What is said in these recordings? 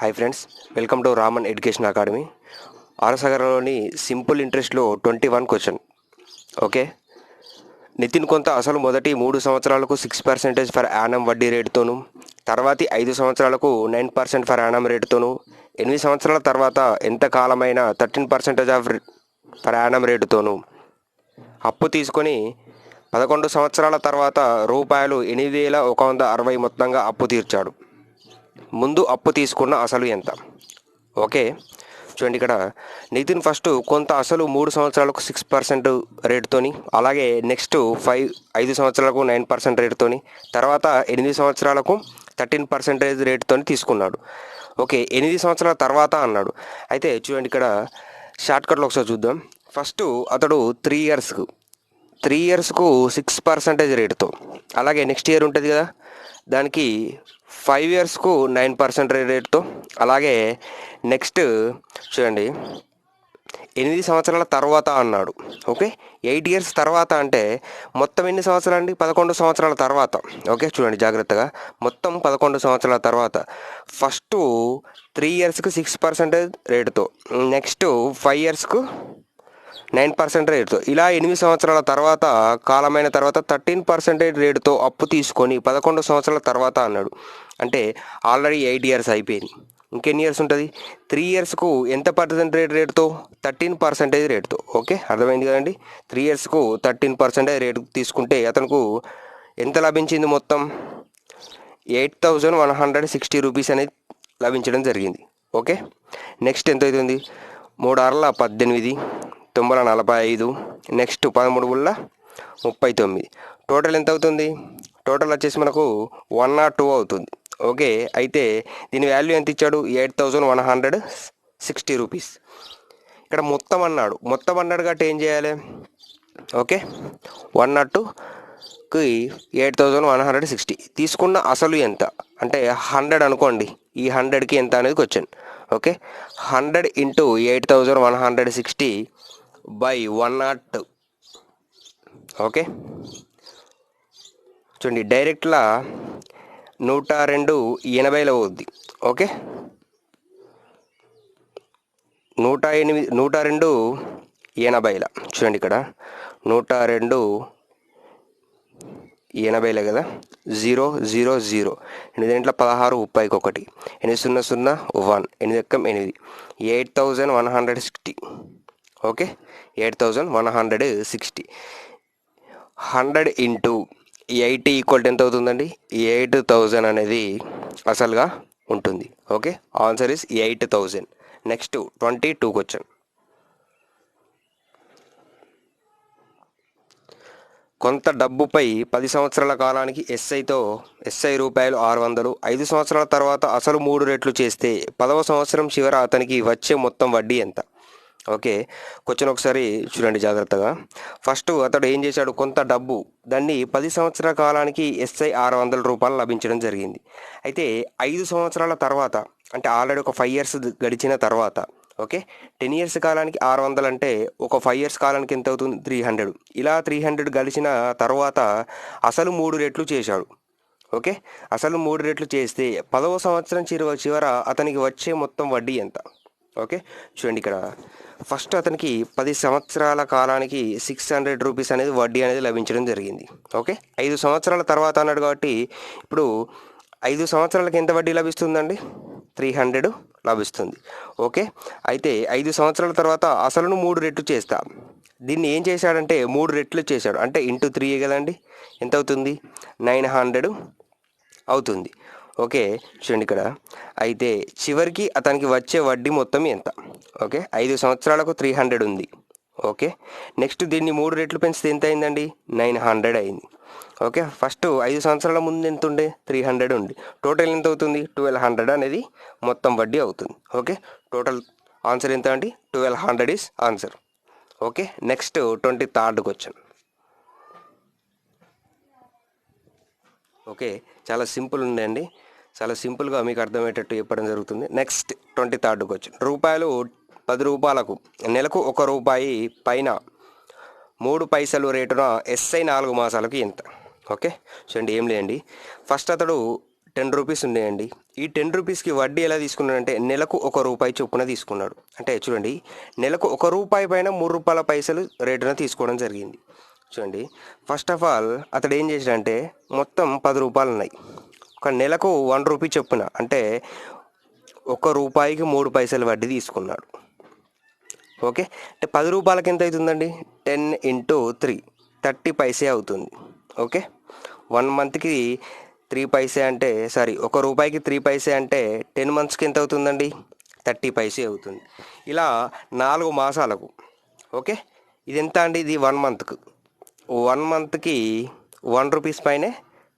Hi friends, welcome to Raman education academy. ఆరసాగర్లోని simple ఇంట్రెస్ట్లో 21 question. Okay, Nitin కొంత అసలు మొదటి 3 సంవత్సరాలకు 6% ఫర్ యానం వడ్డీ రేటుతోను, తర్వాతి 5 సంవత్సరాలకు 9% ఫర్ యానం రేటుతోను, 8 సంవత్సరాల తర్వాత ఎంత కాలమైన 13% ఆఫ్ ఫర్ యానం రేటుతోను అప్పు తీసుకొని 11 సంవత్సరాల తర్వాత రూపాయలు 8,160 మొత్తంగా అప్పు తీర్చాడు. ముందు అప్పు తీసుకున్న అసలు ఎంత? ఓకే, చూడండి ఇక్కడ నితిన్ ఫస్ట్ కొంత అసలు 3 సంవత్సరాలకు 6% రేటుతోని, అలాగే నెక్స్ట్ 5 సంవత్సరాలకు 9% రేటుతోని, తర్వాత 8 సంవత్సరాలకు 13% రేటుతోని తీసుకున్నాడు. ఓకే, 8 సంవత్సరాల తర్వాత అన్నాడు. అయితే చూడండి ఇక్కడ షార్ట్కట్లో ఒకసారి చూద్దాం. ఫస్ట్ అతడు 3 ఇయర్స్కు 6% రేటుతో, అలాగే నెక్స్ట్ ఇయర్ ఉంటుంది కదా దానికి 5 ఇయర్స్కు 9% రేటుతో, అలాగే నెక్స్ట్ చూడండి 8 సంవత్సరాల తర్వాత అన్నాడు. ఓకే, 8 ఇయర్స్ తర్వాత అంటే మొత్తం ఎన్ని సంవత్సరాలు అండి? 11 సంవత్సరాల తర్వాత. ఓకే, చూడండి జాగ్రత్తగా, మొత్తం 11 సంవత్సరాల తర్వాత ఫస్ట్ 3 ఇయర్స్కి 6% రేటుతో, నెక్స్ట్ 5 ఇయర్స్కు 9% రేటుతో, ఇలా 8 సంవత్సరాల తర్వాత కాలమైన తర్వాత 13% రేటుతో అప్పు తీసుకొని 11 సంవత్సరాల తర్వాత అన్నాడు. అంటే ఆల్రెడీ 8 ఇయర్స్ అయిపోయింది, ఇంకెన్ని ఇయర్స్ ఉంటుంది? 3 ఇయర్స్కు ఎంత రేటుతో? 13% రేటుతో. ఓకే, అర్థమైంది కదండి. 3 ఇయర్స్కు 13% రేటు తీసుకుంటే అతనికి ఎంత లభించింది? మొత్తం 8,160 రూపీస్ అనేది లభించడం జరిగింది. ఓకే, నెక్స్ట్ ఎంత అవుతుంది? 3 6 18, 9 45, నెక్స్ట్ 13 గుళ్ళ 39, టోటల్ ఎంత అవుతుంది? టోటల్ వచ్చేసి మనకు 102 అవుతుంది. ఓకే, అయితే దీని వాల్యూ ఎంత ఇచ్చాడు? 8,160 రూపీస్. ఇక్కడ మొత్తం అన్నాడు కాబట్టి ఏం చేయాలి? ఓకే, 102కి 8,160 తీసుకున్న అసలు ఎంత అంటే 100 అనుకోండి. ఈ 100కి ఎంత అనేది question. Okay, 100 into 8,160 by 102. Okay, చూడండి డైరెక్ట్లా 102 80లో అవుద్ది. ఓకే, 102 80ల చూడండి ఇక్కడ 102 80లే కదా, 0 0 0, 8 16 31, 8 0 0 1, 8 8, 8,160. ఓకే, 8,160. 100 ఇంటూ 80 ఈక్వల్ ఎంత అవుతుందండి? 8,000 అనేది అసలుగా ఉంటుంది. Okay, answer is 8,000. Next 22 question. కొంత డబ్బుపై 10 సంవత్సరాల కాలానికి ఎస్ఐ రూపాయలు 600, 5 సంవత్సరాల తర్వాత అసలు 3 రెట్లు చేస్తే 10వ సంవత్సరం చివర అతనికి వచ్చే మొత్తం వడ్డీ ఎంత? ఓకే, క్వశ్చన్ ఒకసారి చూడండి జాగ్రత్తగా. ఫస్ట్ అతడు ఏం చేశాడు? కొంత డబ్బు, దాన్ని 10 సంవత్సరాల కాలానికి ఎస్ఐ 600 రూపాయలు లభించడం జరిగింది. అయితే 5 సంవత్సరాల తర్వాత అంటే ఆల్రెడీ ఒక 5 ఇయర్స్ గడిచిన తర్వాత, ఓకే, 10 ఇయర్స్ కాలానికి 600 అంటే ఒక 5 ఇయర్స్ కాలానికి ఎంత అవుతుంది? 300. ఇలా 300 గడిచిన తర్వాత అసలు 3 రెట్లు చేశాడు. ఓకే, అసలు 3 రెట్లు చేస్తే 10వ సంవత్సరం చివర అతనికి వచ్చే మొత్తం వడ్డీ ఎంత? ఓకే, చూడండి ఇక్కడ ఫస్ట్ అతనికి 10 సంవత్సరాల కాలానికి 600 రూపీస్ అనేది వడ్డీ అనేది లభించడం జరిగింది. ఓకే, 5 సంవత్సరాల తర్వాత అన్నాడు కాబట్టి ఇప్పుడు 5 సంవత్సరాలకి ఎంత వడ్డీ లభిస్తుందండి? 300 లభిస్తుంది. ఓకే, అయితే 5 సంవత్సరాల తర్వాత అసలును 3 రెట్లు చేస్తా. దీన్ని ఏం చేశాడంటే 3 రెట్లు చేశాడు, అంటే ఇంటూ 3 కదండి, ఎంత అవుతుంది? 900 అవుతుంది. ఓకే, చూడండి ఇక్కడ అయితే చివరికి అతనికి వచ్చే వడ్డీ మొత్తం ఎంత? ఓకే, 5 సంవత్సరాలకు 300 ఉంది. ఓకే, నెక్స్ట్ దీన్ని 3 రెట్లు పెంచితే ఎంత అయిందండి? 900 అయింది. ఓకే, ఫస్ట్ 5 సంవత్సరాల ముందు ఎంత ఉండే? 300 ఉంది. టోటల్ ఎంత అవుతుంది? 1200 అనేది మొత్తం వడ్డీ అవుతుంది. ఓకే, టోటల్ ఆన్సర్ ఎంత అండి? 1200 is answer. Okay, next 23rd question. Okay, చాలా సింపుల్ ఉందండి, చాలా సింపుల్గా మీకు అర్థమయ్యేటట్టు చెప్పడం జరుగుతుంది. Next 23rd question. 10 రూపాయలకు నెలకు 1 రూపాయి పైన 3 పైసలు రేటున ఎస్ఐ 4 మాసాలకు ఎంత? ఓకే, చూడండి ఏం లేదండి, ఫస్ట్ అతడు రూపీస్ ఉన్నాయండి. ఈ రూపీస్కి వడ్డీ ఎలా తీసుకున్నాడంటే నెలకు ₹1 చొప్పున తీసుకున్నాడు. అంటే చూడండి, నెలకు ₹1 పైన ₹3 రేటున తీసుకోవడం జరిగింది. చూడండి, ఫస్ట్ ఆఫ్ ఆల్ అతడు ఏం చేసాడంటే మొత్తం ₹10 ఉన్నాయి. ఒక నెలకు ₹1 చొప్పున అంటే ₹1కి 3 వడ్డీ తీసుకున్నాడు. ఓకే, అంటే ₹10కి ఎంత అవుతుందండి? 10 × 3 30 పైసే అవుతుంది. ఓకే, 1 మంత్కి 3 పైసే అంటే ₹1కి 3 పైసే అంటే 10 మంత్స్కి ఎంత అవుతుందండి? 30 పైసే అవుతుంది. ఇలా 4 మాసాలకు. ఓకే, ఇది ఎంత అండి? ఇది 1 మంత్కు. 1 మంత్కి ₹1 పైనే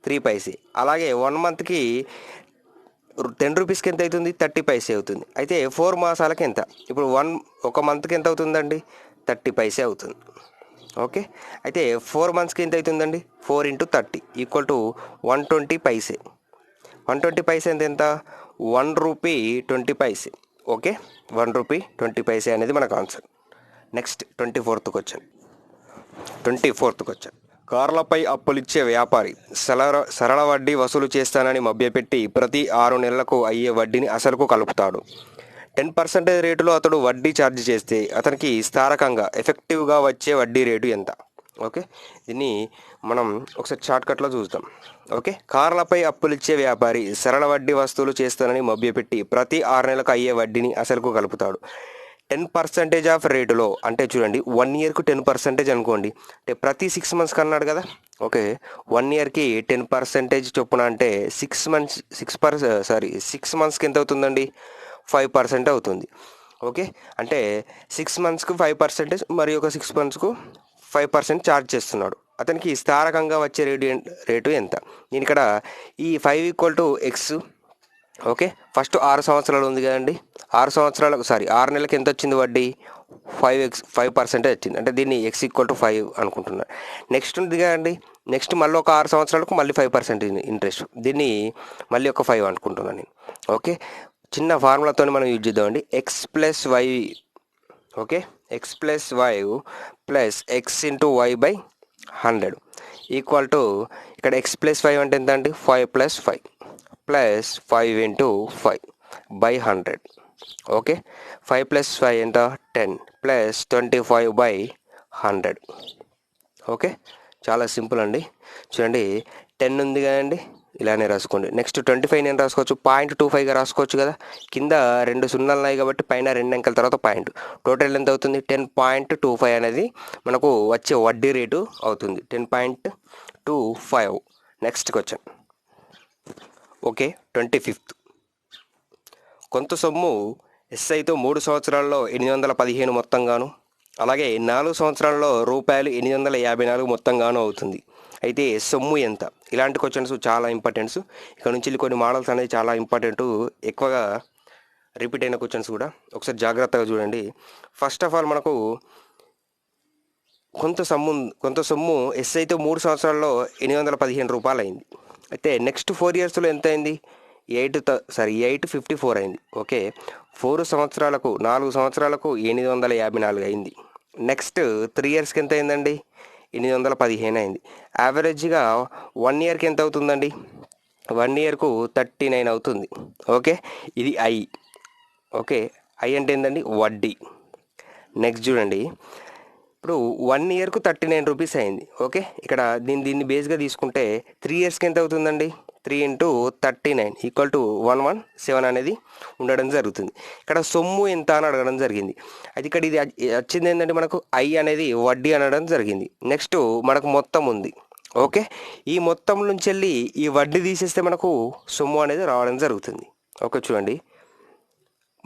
3 పైసే. అలాగే 1 మంత్కి రూపీస్కి ఎంత అవుతుంది? 30 పైసే అవుతుంది. అయితే 4 మాసాలకి ఎంత? ఇప్పుడు ఒక మంత్కి ఎంత అవుతుందండి? 30 పైసే అవుతుంది. ఓకే, అయితే 4 మంత్స్కి ఎంత అవుతుందండి? 4 × 30 = 120 పైసే. 120 పైసే ఎంత? ₹1 20 పైసే. ఓకే, ₹1 20 పైసే అనేది మనకు ఆన్సర్. Next 24th question. కార్లపై అప్పులిచ్చే వ్యాపారి సరళ వడ్డీ వసూలు చేస్తానని మభ్యపెట్టి ప్రతి 6 నెలలకు అయ్యే వడ్డీని అసలుకు కలుపుతాడు. 10% రేటులో అతడు వడ్డీ ఛార్జ్ చేస్తే అతనికి స్థారకంగా ఎఫెక్టివ్గా వచ్చే వడ్డీ రేటు ఎంత? ఓకే, దీన్ని మనం ఒకసారి షార్ట్కట్లో చూద్దాం. ఓకే, కార్లపై అప్పులిచ్చే వ్యాపారి సరళ వడ్డీ వసూలు చేస్తానని మభ్యపెట్టి ప్రతి 6 నెలలకు అయ్యే వడ్డీని అసలుకు కలుపుతాడు. 10% ఆఫ్ రేటులో అంటే చూడండి, 1 ఇయర్కు 10% అనుకోండి. అంటే ప్రతి 6 మంత్స్కి అన్నాడు కదా. ఓకే, 1 ఇయర్కి 10% చొప్పున అంటే 6 మంత్స్కి ఎంత అవుతుందండి? 5% అవుతుంది. ఓకే, అంటే 6 మంత్స్కు 5%, మరి ఒక 6 మంత్స్కు 5% ఛార్జ్ చేస్తున్నాడు. అతనికి స్థారకంగా వచ్చే రేటు ఎంత? నేను ఇక్కడ ఈ 5 = x. ఓకే, ఫస్ట్ 6 సంవత్సరాలు ఉంది కదండి. 6 నెలలకు ఎంత వచ్చింది వడ్డీ? 5% వచ్చింది. అంటే దీన్ని x = 5 అనుకుంటున్నాను. నెక్స్ట్ ఉంది కదండి, నెక్స్ట్ మళ్ళీ ఒక 6 సంవత్సరాలకు మళ్ళీ 5% ఇంట్రెస్ట్. దీన్ని మళ్ళీ ఒక 5 అనుకుంటున్నాను నేను. ఓకే, చిన్న ఫార్ములాతో మనం యూజ్ చేద్దామండి. x + y. Okay, x + y + x × y/100 = ఇక్కడ x + 5 అంటే ఎంత అండి? 5 + 5 + 5 × 5/100. ఓకే, 5 + 5 ఎంత? 10 + 25/100. ఓకే, చాలా సింపుల్ అండి. చూడండి, 10 ఉంది కదండి, ఇలానే రాసుకోండి. నెక్స్ట్ 25 నేను రాసుకోవచ్చు, 0.25గా రాసుకోవచ్చు కదా. కింద 2 సున్నాలు ఉన్నాయి కాబట్టి పైన 2 అంకెల తర్వాత పాయింట్. టోటల్ ఎంత అవుతుంది? 10.25 అనేది మనకు వచ్చే వడ్డీ రేటు అవుతుంది. 10.25. Next question. Okay, 25th. కొంత సొమ్ము ఎస్ఐతో 3 సంవత్సరాల్లో 815 మొత్తంగాను, అలాగే 4 సంవత్సరాల్లో ₹854 మొత్తంగాను అవుతుంది. అయితే సొమ్ము ఎంత? ఇలాంటి క్వశ్చన్స్ చాలా ఇంపార్టెంట్స్. ఇక్కడ నుంచి కొన్ని మోడల్స్ అనేది చాలా ఇంపార్టెంట్, ఎక్కువగా రిపీట్ అయిన క్వశ్చన్స్ కూడా. ఒకసారి జాగ్రత్తగా చూడండి. ఫస్ట్ ఆఫ్ ఆల్ మనకు కొంత సొమ్ము ఎస్ఐతో 3 సంవత్సరాల్లో ₹815 అయింది. అయితే నెక్స్ట్ 4 ఇయర్స్లో ఎంత అయింది? 854 అయింది. ఓకే, 4 సంవత్సరాలకు 4 సంవత్సరాలకు 854 అయింది. నెక్స్ట్ 3 ఇయర్స్కి ఎంత అయిందండి? 815 అయింది. యావరేజ్గా 1 ఇయర్కి ఎంత అవుతుందండి? 1 ఇయర్కు 39 అవుతుంది. ఓకే, ఇది ఐ. ఓకే, ఐ అంటే ఏంటండి? వడ్డీ. నెక్స్ట్ చూడండి, ఇప్పుడు 1 ఇయర్కు ₹39 అయింది. ఓకే, ఇక్కడ దీన్ని బేస్గా తీసుకుంటే 3 ఇయర్స్కి ఎంత అవుతుందండి? 3 × 39 = 117 అనేది ఉండడం జరుగుతుంది. ఇక్కడ సొమ్ము ఎంత అని అడగడం జరిగింది. అది ఇక్కడ ఇది వచ్చింది ఏంటంటే మనకు ఐ అనేది వడ్డీ అనడం జరిగింది. నెక్స్ట్ మనకు మొత్తం ఉంది. ఓకే, ఈ మొత్తం నుంచి వెళ్ళి ఈ వడ్డీ తీసేస్తే మనకు సొమ్ము అనేది రావడం జరుగుతుంది. ఓకే, చూడండి,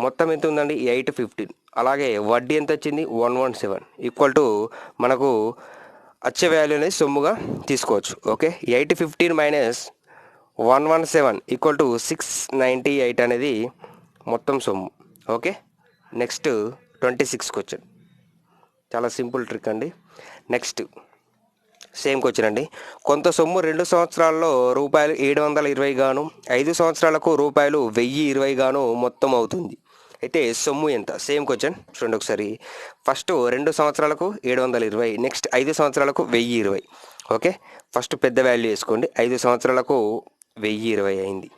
మొత్తం ఎంత ఉందండి? 815. అలాగే వడ్డీ ఎంత వచ్చింది? 117 = మనకు వచ్చే వాల్యూ అనేది సొమ్ముగా తీసుకోవచ్చు. ఓకే, 815 - 117 = 698 అనేది మొత్తం సొమ్ము. Okay, next 26 question. చాలా సింపుల్ ట్రిక్ అండి. నెక్స్ట్ సేమ్ క్వశ్చన్ అండి. కొంత సొమ్ము 2 సంవత్సరాల్లో ₹720 గాను, 5 సంవత్సరాలకు ₹1020 గాను మొత్తం అవుతుంది. అయితే సొమ్ము ఎంత? సేమ్ క్వశ్చన్ చూడండి ఒకసారి. ఫస్ట్ 2 సంవత్సరాలకు 720, నెక్స్ట్ 5 సంవత్సరాలకు 1020. ఓకే, ఫస్ట్ పెద్ద వాల్యూ వేసుకోండి. 5 సంవత్సరాలకు 1020 అయింది.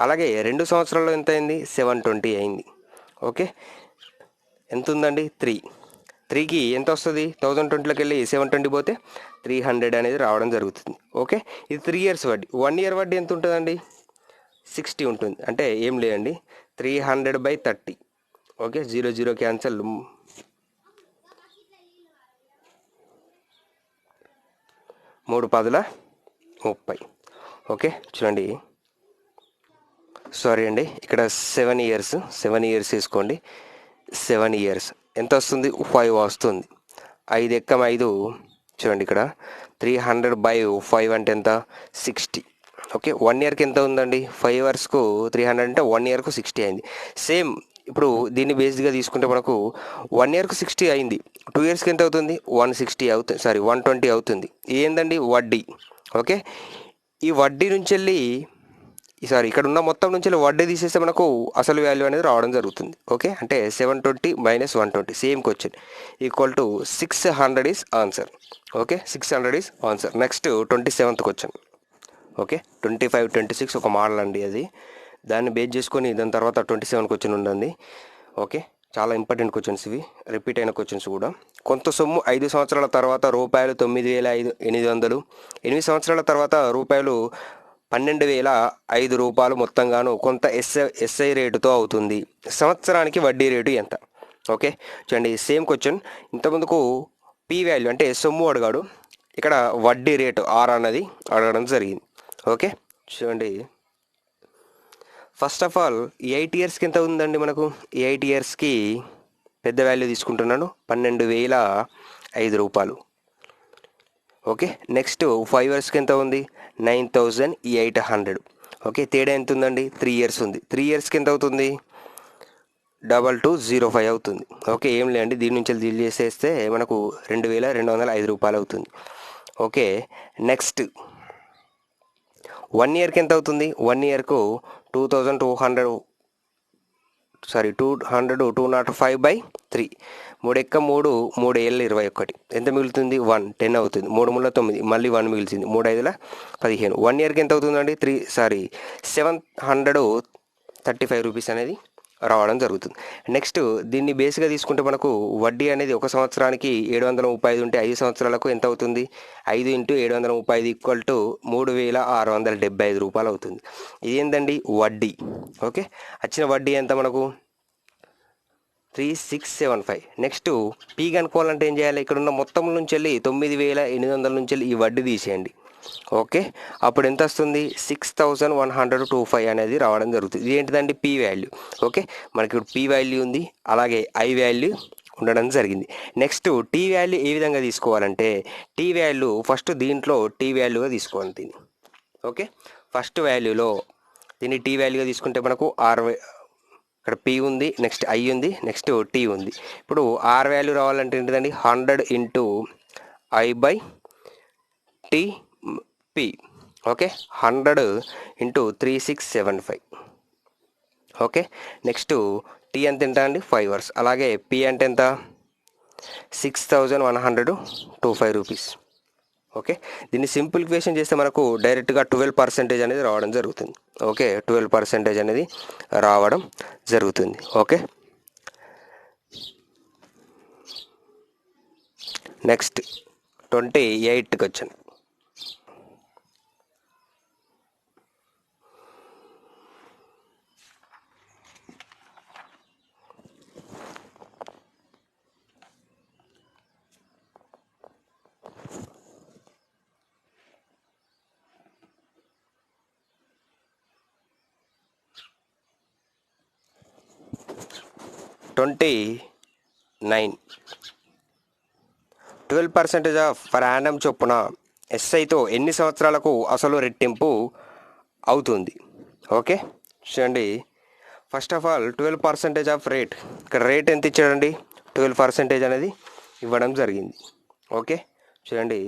అలాగే 2 సంవత్సరాల్లో ఎంత అయింది? 720 అయింది. ఓకే, ఎంత ఉందండి? 3కి ఎంత వస్తుంది? 1020లోకి వెళ్ళి 720 పోతే 300 అనేది రావడం జరుగుతుంది. ఓకే, ఇది 3 ఇయర్స్ వడ్డీ. 1 ఇయర్ వడ్డీ ఎంత ఉంటుందండి? 60 ఉంటుంది. అంటే ఏం లేదండి, 300/30. Okay, 0 cancel. 3×10=30. ఓకే, చూడండి, సారీ అండి, ఇక్కడ 7 ఇయర్స్ తీసుకోండి. 7 ఇయర్స్ ఎంత వస్తుంది? 5 వస్తుంది. 5 ఎక్కం 5, చూడండి ఇక్కడ 300/5 అంటే ఎంత? 60. ఓకే, 1 ఇయర్కి ఎంత ఉందండి? 5 ఇయర్స్కు 300 అంటే 1 ఇయర్కు 60 అయింది. సేమ్ ఇప్పుడు దీన్ని బేస్డ్గా తీసుకుంటే మనకు 1 ఇయర్కు 60 అయింది. 2 ఇయర్స్కి ఎంత అవుతుంది? 160 అవుతుంది, 120 అవుతుంది. ఏందండి? వడ్డీ. ఓకే, ఈ వడ్డీ నుంచి వెళ్ళి ఇక్కడ ఉన్న మొత్తం నుంచి వడ్డీ తీసేస్తే మనకు అసలు వాల్యూ అనేది రావడం జరుగుతుంది. ఓకే, అంటే 720 - 120 same question equal to 600 is answer. Okay, 600 is answer. Next 27th question. Okay, 25, 26 ఒక మోడల్ అండి అది. దాన్ని బేస్ చేసుకొని దాని తర్వాత 27 క్వశ్చన్ ఉండండి. ఓకే, చాలా ఇంపార్టెంట్ క్వశ్చన్స్ ఇవి, రిపీట్ అయిన క్వశ్చన్స్ కూడా. కొంత సొమ్ము 5 సంవత్సరాల తర్వాత రూపాయలు 9,800, 8 సంవత్సరాల తర్వాత రూపాయలు 12,005 మొత్తంగాను కొంత ఎస్ఐ రేటుతో అవుతుంది. సంవత్సరానికి వడ్డీ రేటు ఎంత? ఓకే, చూడండి, సేమ్ క్వశ్చన్. ఇంతకుముందుకు పీ వాల్యూ అంటే సొమ్ము అడిగాడు, ఇక్కడ వడ్డీ రేటు ఆర్ అన్నది అడగడం జరిగింది. ఓకే, చూడండి, ఫస్ట్ ఆఫ్ ఆల్ 8 ఇయర్స్కి ఎంత ఉందండి మనకు? 8 ఇయర్స్కి పెద్ద వాల్యూ తీసుకుంటున్నాను, 12,005. ఓకే, నెక్స్ట్ 5 ఇయర్స్కి ఎంత ఉంది? 9,800. ఓకే, తేడా ఎంత ఉందండి? 3 ఇయర్స్ ఉంది. 3 ఇయర్స్కి ఎంత అవుతుంది? 2205 అవుతుంది. ఓకే, ఏం లేదండి, దీని నుంచి డీల్ చేసేస్తే మనకు 2,205 అవుతుంది. ఓకే, నెక్స్ట్ 1 ఇయర్కి ఎంత అవుతుంది? 1 ఇయర్కు 205/3. 3 ఎక్క 3, 3 ఏళ్ళ 21. ఎంత మిగులుతుంది? 1. 10 అవుతుంది. 3 ముళ్ళ 9, మళ్ళీ 1 మిగిలిచింది. 3 5ల 15. 1 ఇయర్కి ఎంత అవుతుందండి? 735 రూపీస్ అనేది రావడం జరుగుతుంది. నెక్స్ట్ దీన్ని బేస్గా తీసుకుంటే మనకు వడ్డీ అనేది ఒక సంవత్సరానికి 735 ఉంటే 5 సంవత్సరాలకు ఎంత అవుతుంది? 5 × 735 ఈక్వల్ టు 3,675 అవుతుంది. ఇదేంటండి? వడ్డీ. ఓకే, వచ్చిన వడ్డీ ఎంత మనకు? 3675. నెక్స్ట్ పీ కనుక్కోవాలంటే ఏం చేయాలి? ఇక్కడ ఉన్న మొత్తం నుంచి వెళ్ళి 9,800 నుంచి వెళ్ళి ఈ వడ్డీ తీసేయండి. ఓకే, అప్పుడు ఎంత వస్తుంది? 6,125 అనేది రావడం జరుగుతుంది. ఇది ఏంటిదండి? P value. ఓకే, మనకి ఇప్పుడు పీ వాల్యూ ఉంది, అలాగే ఐ వాల్యూ ఉండడం జరిగింది. నెక్స్ట్ టీ వాల్యూ ఏ విధంగా తీసుకోవాలంటే, టీ వాల్యూ ఫస్ట్ దీంట్లో టీ వాల్యూగా తీసుకోవాలి దీన్ని. ఓకే, ఫస్ట్ వాల్యూలో దీన్ని టీ వాల్యూగా తీసుకుంటే మనకు ఇక్కడ పీ ఉంది, నెక్స్ట్ ఐ ఉంది, నెక్స్ట్ టీ ఉంది. ఇప్పుడు ఆర్ వాల్యూ రావాలంటే ఏంటిదండి? 100 × I/T P. Okay, 100 × 3675. Okay, next T అంటే ఎంత అండి? 5 ఇయర్స్. అలాగే పీ అంటే ఎంత? 6,125 రూపీస్. ఓకే, దీన్ని సింప్లిఫికేషన్ చేస్తే మనకు డైరెక్ట్గా 12% అనేది రావడం జరుగుతుంది. ఓకే, 12% అనేది రావడం జరుగుతుంది. ఓకే, నెక్స్ట్ 28కి వచ్చాను. ట్వంటీ 12% ఆఫ్ పర్ యానం చొప్పున ఎస్ఐతో ఎన్ని సంవత్సరాలకు అసలు రెట్టింపు అవుతుంది? ఓకే, చూడండి, first of all 12% of rate. ఇక్కడ రేట్ ఎంత ఇచ్చాడండి? 12% అనేది ఇవ్వడం జరిగింది. ఓకే, చూడండి,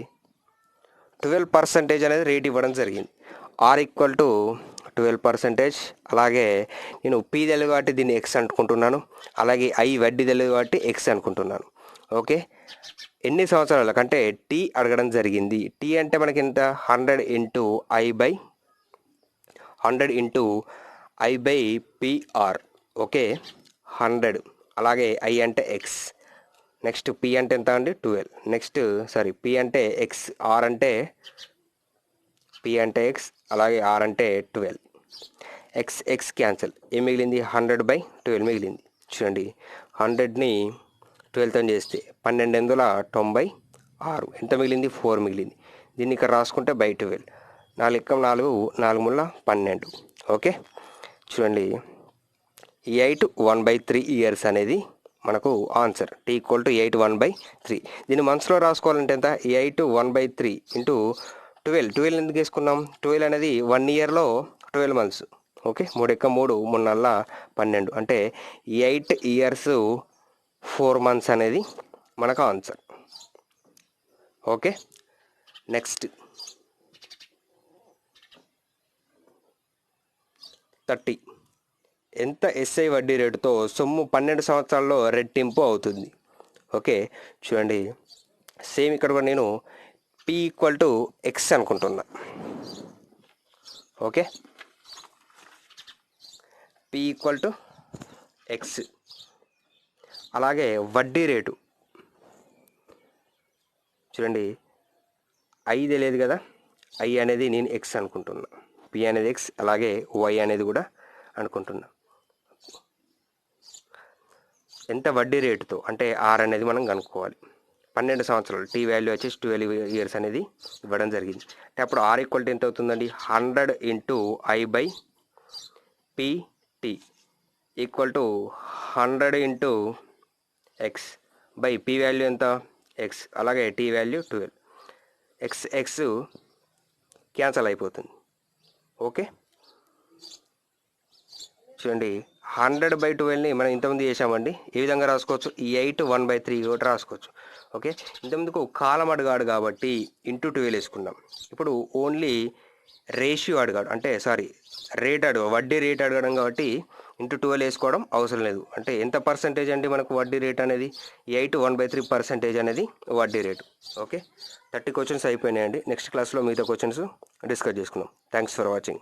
12% అనేది రేట్ ఇవ్వడం జరిగింది. R equal to 12%. అలాగే నేను పీ తెలుగు కాబట్టి దీన్ని ఎక్స్ అనుకుంటున్నాను, అలాగే ఐ వడ్డీ తెలుగు కాబట్టి ఎక్స్ అనుకుంటున్నాను. ఓకే, ఎన్ని సంవత్సరాలకు అంటే టీ అడగడం జరిగింది. టీ అంటే మనకి ఎంత? 100 × I/100 × I by PR. Okay, 100. అలాగే ఐ అంటే ఎక్స్, నెక్స్ట్ పి అంటే ఎంత అండి 12, నెక్స్ట్ పి అంటే ఎక్స్, ఆర్ అంటే పి అంటే ఎక్స్, అలాగే ఆర్ అంటే 12. ఎక్స్ ఎక్స్ క్యాన్సిల్, ఏం మిగిలింది 100/12 మిగిలింది. చూడండి 100ని 12తో చేస్తే 12×96 ఎంత మిగిలింది 4 మిగిలింది. దీన్ని ఇక్కడ రాసుకుంటే బై 12, 4 ఎక్కం 4, 4 ముళ్ళ 12. ఓకే, చూడండి 8 1/3 ఇయర్స్ అనేది మనకు ఆన్సర్. Tea equal to 8 1/3. దీన్ని మంత్స్లో రాసుకోవాలంటే ఎంత, 8 1/3 ఇంటూ 12 ఎందుకు వేసుకున్నాం, 12 అనేది 1 ఇయర్లో 12 మంత్స్. ఓకే, 3 ఎక్క 3, 3 నల్ల 12, అంటే 8 ఇయర్స్ 4 మంత్స్ అనేది మనకు ఆన్సర్. Okay, next 30. ఎంత ఎస్ఐ వడ్డీ రేటుతో సొమ్ము 12 సంవత్సరాల్లో రెట్టింపు అవుతుంది. ఓకే, చూడండి సేమ్ ఇక్కడ కూడా నేను పి ఈక్వల్ టు ఎక్స్ అనుకుంటున్నా. Okay, P equal to X, అలాగే వడ్డీ రేటు చూడండి ఐ తెలియదు కదా, ఐ అనేది నేను ఎక్స్ అనుకుంటున్నా, పి అనేది ఎక్స్, అలాగే వై అనేది కూడా అనుకుంటున్నా. ఎంత వడ్డీ రేటుతో అంటే ఆర్ అనేది మనం కనుక్కోవాలి. 12 సంవత్సరాలు, టీ వాల్యూ వచ్చేసి 12 ఇయర్స్ అనేది ఇవ్వడం జరిగింది. అంటే అప్పుడు ఆర్ ఈక్వల్ టు ఎంత అవుతుందండి, 100 into I by PT equal to 100 into X by P value ఎంత ఎక్స్, అలాగే T value 12. X X cancel అయిపోతుంది. ఓకే, చూడండి 100/12ని మనం ఇంతకుముందు చేసామండి. ఏ విధంగా రాసుకోవచ్చు, ఈ 8 1/3 కూడా రాసుకోవచ్చు. ఓకే, ఇంతకుముందుకు కాలం అడిగాడు కాబట్టి ఇంటూ 12 వేసుకున్నాం. ఇప్పుడు ఓన్లీ రేషియో అడిగాడు, అంటే రేట్ వడ్డీ రేట్ అడగడం కాబట్టి ఇంటూ 12 వేసుకోవడం అవసరం లేదు. అంటే ఎంత పర్సంటేజ్ అండి మనకు వడ్డీ రేట్ అనేది, 8 1/3% అనేది వడ్డీ రేటు. ఓకే, 30 క్వశ్చన్స్ అయిపోయినాయండి. నెక్స్ట్ క్లాస్లో మిగతా క్వశ్చన్స్ డిస్కస్ చేసుకుందాం. Thanks for watching.